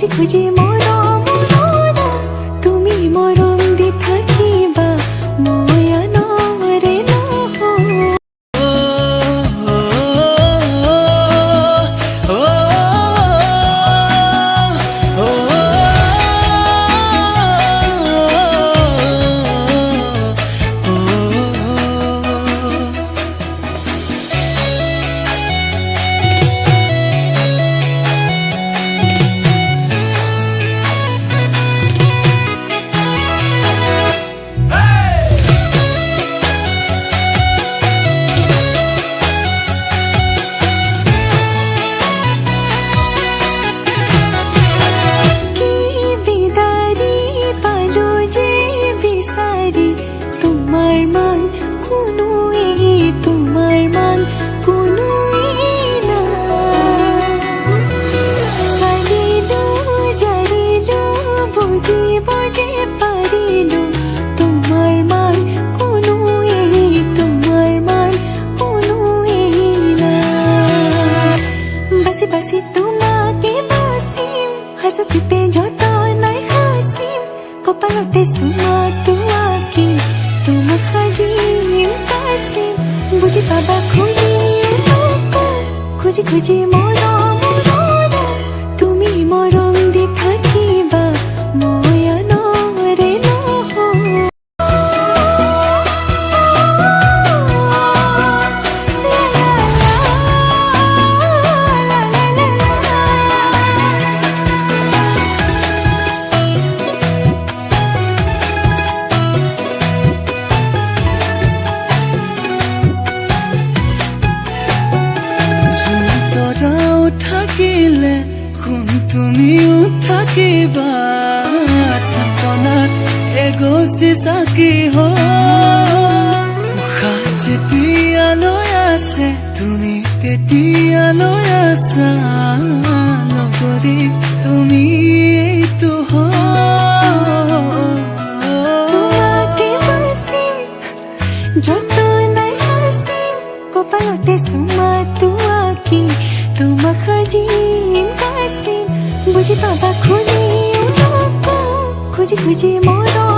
খুজি খুজি মৰম তুমি মৰম দি থাকিবা মই আনৰে নহয়। বাসি তোমাকে বাসিম হাসতে যত নাই হাসিম কপালতে সুমা তোমাকে তোমাক সাজিম কাছিম বুজি পাবা খুজি খুজি খুজি মৰম তুমি মৰম দি থাকিবা মই আনৰে নহয়। থাকিলে শুন তুমিও থাকিবা থাপনাত এগছি চাকি উশাহ যেতিয়ালৈ আছে তুমি তেতিয়ালৈ আছা লগৰী তুমি এইটো তোমাকে বাচিম যত নাই হাসিম কপালতে সুমা তোমাকে তোমাক সাজিম কাছিম বুজি পাবা খুজি খুজি খুজি মৰম